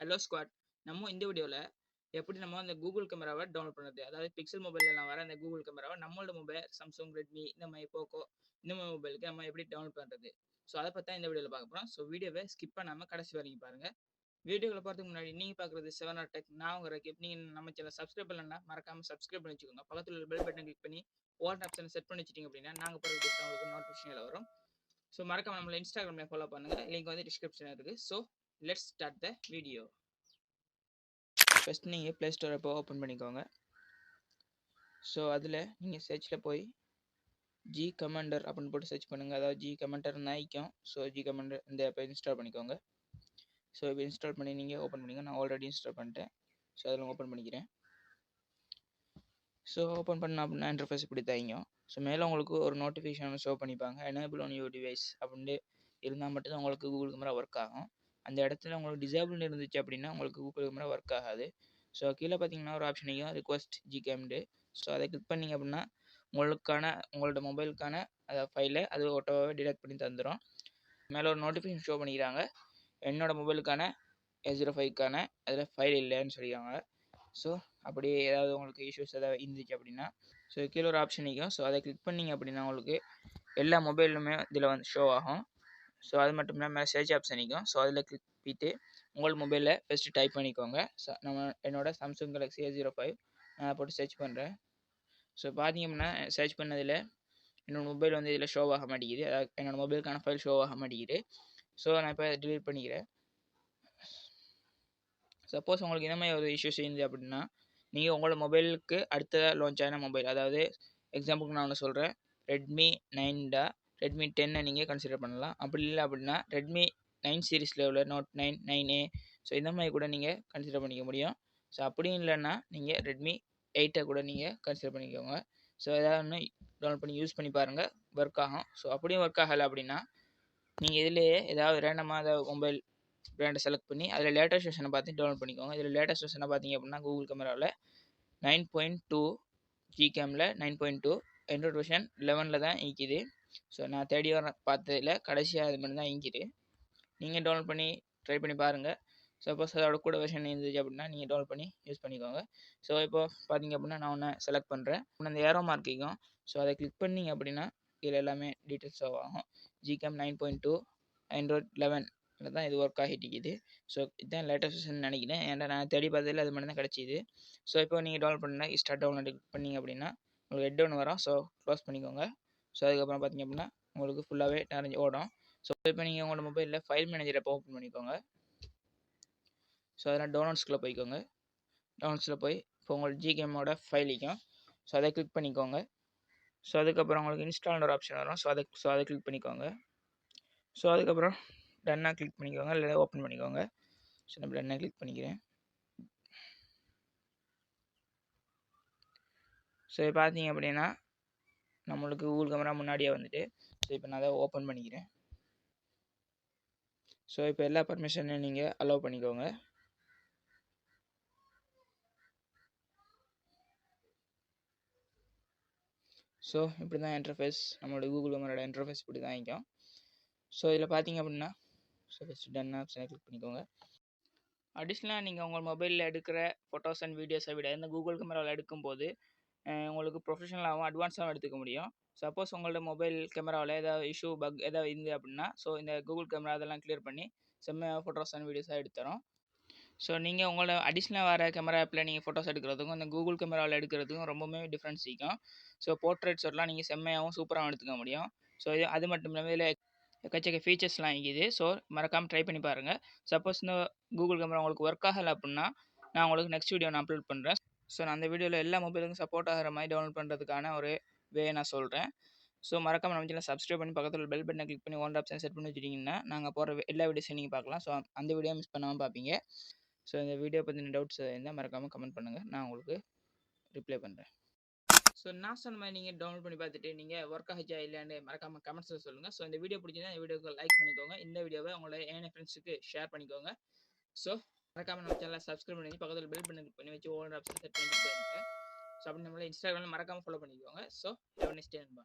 Hello squad. நம்ம இந்த வீடியோவில் எப்படி நம்ம அந்த கூகுள் கேமராவை டவுன்லோட் பண்ணுறது, அதாவது பிக்சல் மொபைல்லாம் வர அந்த கூகுள் கேமராவை நம்மளோட மொபைல் சாம்சங், ரெட்மி, இந்த மாதிரி போக்கோ இந்த மாதிரி மொபைலுக்கு நம்ம எப்படி டவுன்லோட் பண்ணுறது, ஸோ அதை பற்றி தான் இந்த வீடியோவில் பார்க்க போகிறோம். ஸோ வீடியோவை ஸ்கிப் பண்ணாமல் கடைசி வரைக்கும் பாருங்கள். வீடியோவில் பார்த்துக்கு முன்னாடி நீங்கள் பார்க்குறது 7R Tech. நான் உங்கள் ரகீப். நீங்கள் நம்ம சேனல் சப்ஸ்கிரைப் பண்ணலன்னா மறக்காமல் சப்ஸ்கிரைப் பண்ணி வச்சுக்கோங்க. பக்கத்தில் உள்ள பெல் பட்டன் கிளிக் பண்ணி ஆல் ஆப்ஷனை செட் பண்ணி வச்சிட்டிங்க அப்படின்னா நாங்கள் போகிற வீடியோஸ் உங்களுக்கு நோட்டிஃபிகேஷனில் வரும். ஸோ மறக்காம நம்மளை இன்ஸ்டாகிராமில் ஃபாலோ பண்ணுங்கள். லிங்க் வந்து டிஸ்கிரிப்ஷனில் இருக்குது. So let's start the video. First நீங்கள் ப்ளே ஸ்டோரை இப்போ ஓப்பன் பண்ணிக்கோங்க. ஸோ அதில் நீங்கள் சர்ச்சில் போய் ஜி கமாண்டர் அப்படின்னு போட்டு சர்ச் பண்ணுங்கள். அதாவது ஜி கமாண்டர் நாய்க்கும். ஸோ ஜி கமாண்டர் இந்த ஆப்பை இன்ஸ்டால் பண்ணிக்கோங்க. ஸோ இப்போ இன்ஸ்டால் பண்ணி நீங்கள் ஓப்பன் பண்ணிங்க. நான் ஆல்ரெடி இன்ஸ்டால் பண்ணிட்டேன். ஸோ அதில் ஓப்பன் பண்ணிக்கிறேன். ஸோ ஓப்பன் பண்ண அப்படின்னா இன்டர்ஃபேஸ் இப்படி தாங்க. ஸோ மேலே உங்களுக்கு ஒரு நோட்டிஃபிகேஷன் ஷோ பண்ணிப்பாங்க. எனேபிள் ஆன் யுவர் டிவைஸ் அப்படின்ட்டு இருந்தால் மட்டும்தான் உங்களுக்கு கூகுள் கேமரா ஒர்க் ஆகும். அந்த இடத்துல உங்களுக்கு டிசேபிள்னு இருந்துச்சு அப்படின்னா உங்களுக்கு கூகுள் கேமரா ஒர்க் ஆகாது. ஸோ கீழே பார்த்தீங்கன்னா ஒரு ஆப்ஷனையும் ரிக்வஸ்ட் ஜிகேம்டு. ஸோ அதை கிளிக் பண்ணிங்க அப்படின்னா உங்களோட மொபைலுக்கான அதை ஃபைலை அது ஆட்டோவாகவே டிடெக்ட் பண்ணி தந்துடும். மேலே ஒரு நோட்டிஃபிகேஷன் ஷோ பண்ணிக்கிறாங்க. என்னோடய மொபைலுக்கான A05க்கான அதில் ஃபைல் இல்லைன்னு சொல்லிடுறாங்க. ஸோ அப்படியே ஏதாவது உங்களுக்கு இஷ்யூஸ் ஏதாவது இருந்துச்சு அப்படின்னா ஸோ கீழே ஒரு ஆப்ஷன் நிற்கும். ஸோ அதை கிளிக் பண்ணிங்க அப்படின்னா உங்களுக்கு எல்லா மொபைலுமே இதில் வந்து ஷோ ஆகும். ஸோ அது மட்டும் இல்லாமல் சர்ச் ஆப்ஷன் நிற்கும். ஸோ அதில் கிளிக் பண்ணிட்டு உங்கள் மொபைலில் ஃபஸ்ட்டு டைப் பண்ணிக்கோங்க. என்னோட சாம்சங் கேலக்ஸி A05 நான் போட்டு சர்ச் பண்ணுறேன். ஸோ பார்த்தீங்கன்னா சர்ச் பண்ணதில் என்னோடய மொபைல் வந்து இதில் ஷோ ஆக மாட்டேங்குது. அதாவது என்னோடய மொபைலுக்கான ஃபைல் ஷோ ஆக மாட்டேங்குது. ஸோ நான் இப்போ டிலீட் பண்ணிக்கிறேன். சப்போஸ் உங்களுக்கு இந்த மாதிரி ஒரு இஷ்யூஸ் இருந்துச்சு அப்படின்னா நீங்கள் உங்களோட மொபைலுக்கு அடுத்ததாக லான்ச் ஆன மொபைல், அதாவது எக்ஸாம்பிளுக்கு நான் ஒன்று சொல்கிறேன், ரெட்மி 9 ரெட்மி 10 நீங்கள் கன்சிடர் பண்ணலாம். அப்படி இல்லை அப்படின்னா ரெட்மி 9 சீரீஸில் உள்ள நோட் 9, 9A, ஸோ இந்த மாதிரி கூட நீங்கள் கன்சிடர் பண்ணிக்க முடியும். ஸோ அப்படியும் இல்லைன்னா நீங்கள் ரெட்மி 8 கூட நீங்கள் கன்சிடர் பண்ணிக்கோங்க. ஸோ ஏதாவது ஒன்று டவுன்லோட் பண்ணி யூஸ் பண்ணி பாருங்கள், ஒர்க் ஆகும். ஸோ அப்படியும் ஒர்க் ஆகலை அப்படின்னா நீங்கள் இதிலேயே ஏதாவது ரேண்டமாக ஏதாவது மொபைல் பிராண்டை செலக்ட் பண்ணி அதில் லேட்டஸ்ட் வெர்ஷனை பார்த்து டவுன்லோட் பண்ணிக்கோங்க. இதில் லேட்டஸ்ட் வெர்ஷனை பார்த்தீங்க அப்படின்னா கூகுள் கேமராவில் 9.2 ஜிகேமில் 9.2 ஆண்ட்ராய்ட் வெர்ஷன் 11 தான் இங்கிது. ஸோ நான் தேடி வர பார்த்ததில் கடைசியாக அது மட்டும் தான் இங்கிது. நீங்கள் டவுன்லோட் பண்ணி ட்ரை பண்ணி பாருங்கள். சப்போஸ் அதோட கூட வெர்ஷன் இருந்துச்சு அப்படின்னா நீங்கள் டவுன்லோட் பண்ணி யூஸ் பண்ணிக்கோங்க. ஸோ இப்போ பார்த்தீங்க அப்படின்னா நான் ஒன்று செலக்ட் பண்ணுறேன். அந்த ஏரோ மார்க்கிக்கும். ஸோ அதை கிளிக் பண்ணிங்க அப்படின்னா இதில் எல்லாமே டீட்டெயில்ஸ் ஆகும். ஜிகேம் 9.2 ஆண்ட்ராய்ட் 11 தான் இது ஒர்க் ஆகிட்டு இருக்குது. ஸோ இதுதான் லேட்டஸ்ட் வெர்ஷன் நினைக்கிறேன். ஏன்னா நான் தேடி பார்த்ததில் அது மட்டும் தான் கிடச்சிது. ஸோ இப்போ நீங்கள் டவுன்லோட் பண்ணால் ஸ்டார்ட் டவுன்லோட் பண்ணிங்க அப்படின்னா உங்களுக்கு ஹெட் ஒன்று வரும். ஸோ க்ளோஸ் பண்ணிக்கோங்க. ஸோ அதுக்கப்புறம் பார்த்தீங்க அப்படின்னா உங்களுக்கு ஃபுல்லாகவே நிறைஞ்சு ஓடும். ஸோ இப்போ நீங்கள் உங்களோட மொபைலில் ஃபைல் மேனேஜரை ஓப்பன் பண்ணிக்கோங்க. ஸோ அதெல்லாம் டவுன்லோட்ஸ்குள்ளே போய்க்கோங்க. டவுன்லோட்ஸில் போய் இப்போ உங்களுக்கு ஜிகேமோட ஃபைலிக்கும். ஸோ அதை கிளிக் பண்ணிக்கோங்க. ஸோ அதுக்கப்புறம் உங்களுக்கு இன்ஸ்டால்னு ஒரு ஆப்ஷன் வரும். ஸோ அதை கிளிக் பண்ணிக்கோங்க. ஸோ அதுக்கப்புறம் டன்னாக கிளிக் பண்ணிக்கோங்க, இல்லை ஓப்பன் பண்ணிக்கோங்க. ஸோ நான் டன்னாக கிளிக் பண்ணிக்கிறேன். ஸோ பார்த்தீங்க அப்படின்னா நம்மளுக்கு கூகுள் கேமரா முன்னாடியே வந்துட்டு. ஸோ இப்போ நான் அதை ஓப்பன் பண்ணிக்கிறேன். ஸோ இப்போ எல்லா பர்மிஷனையும் நீங்கள் அலோவ் பண்ணிக்கோங்க. ஸோ இப்படி தான் இன்டர்ஃபேஸ், நம்மளோட கூகுள் கேமராவோட இன்டர்ஃபேஸ் இப்படி தான் இருக்கும். ஸோ இதில் பார்த்தீங்க அப்படின்னா ஸோ ஃபஸ்ட்டு டன் ஆப்ஷனை கிளிக் பண்ணிக்கோங்க. அடிஷ்னலாக நீங்கள் உங்கள் மொபைலில் எடுக்கிற ஃபோட்டோஸ் அண்ட் வீடியோஸை விட இந்த கூகுள் கேமராவில் எடுக்கும்போது உங்களுக்கு ப்ரொஃபஷனலாகவும் அட்வான்ஸாகவும் எடுத்துக்க முடியும். சப்போஸ் உங்களோட மொபைல் கேமராவில் ஏதாவது இஷ்யூ பக் ஏதாவது இருந்து அப்படின்னா ஸோ இந்த கூகுள் கேமரா அதெல்லாம் கிளியர் பண்ணி செம்மையாக ஃபோட்டோஸ் அண்ட் வீடியோஸாக எடுத்துரும். ஸோ நீங்கள் உங்களோட அடிஷ்னலாக வர கேமரா ஆப்பில் நீங்கள் ஃபோட்டோஸ் எடுக்கிறதுக்கும் இந்த கூகுள் கேமராவில் எடுக்கிறதுக்கும் ரொம்பவுமே டிஃப்ரென்ஸ் இருக்கும். ஸோ போர்ட்ரேட்ஸ்லாம் நீங்கள் செம்மையாகவும் சூப்பராகவும் எடுத்துக்க முடியும். ஸோ அது மட்டும் இல்லாமல் இதில் எக்கச்சக்க ஃபீச்சர்ஸ்லாம் இருக்குது. ஸோ மறக்காமல் ட்ரை பண்ணி பாருங்கள். சப்போஸ் இந்த கூகுள் கேமரா உங்களுக்கு ஒர்க் ஆகலை அப்படின்னா நான் உங்களுக்கு நெக்ஸ்ட் வீடியோ நான் அப்லோட் பண்ணுறேன். ஸோ நான் அந்த வீடியோவில் எல்லா மொபைலுக்கும் சப்போர்ட் ஆகிற மாதிரி டவுன்லோட் பண்ணுறதுக்கான ஒரு வே நான் சொல்கிறேன். ஸோ மறக்காமல் நம்ம சேனல் சப்ஸ்கிரைப் பண்ணி பக்கத்தில் பெல் பட்டனை கிளிக் பண்ணி ஒன் ஆப்ஷன் செட் பண்ணி வச்சுட்டிங்கன்னா நாங்கள் போகிற எல்லா வீடியோஸையும் நீங்கள் பார்க்கலாம். ஸோ அந்த வீடியோ மிஸ் பண்ணாமல் பார்ப்பீங்க. ஸோ இந்த வீடியோ பற்றின டவுட்ஸ் இருந்தால் மறக்காமல் கமெண்ட் பண்ணுங்கள், நான் உங்களுக்கு ரிப்ளை பண்ணுறேன். ஸோ நான் சொன்ன மாதிரி நீங்கள் டவுன்லோட் பண்ணி பார்த்துட்டு நீங்கள் ஒர்க் ஆகிச்சா இல்லையான்னு மறக்காமல் கமெண்ட்ஸில் சொல்லுங்கள். ஸோ இந்த வீடியோ பிடிச்சிருந்தா இந்த வீடியோக்கு லைக் பண்ணிக்கோங்க. இந்த வீடியோவை உங்களோட ஏன ஃப்ரெண்ட்ஸுக்கு ஷேர் பண்ணிக்கோங்க. ஸோ மறக்காமல் நம்ம சேனலை சப்ஸ்கிரைப் பண்ணி பக்கத்தில் பெல் பட்டன் கிளிக் பண்ணி வச்சு ஓல்டர் ஆப்ஷன் செட் பண்ணி போயிருங்க. ஸோ அப்படி நம்மளை இன்ஸ்டாகிராமில் மறக்காமல் ஃபாலோ பண்ணிக்கோங்க. So have a nice day நண்பா.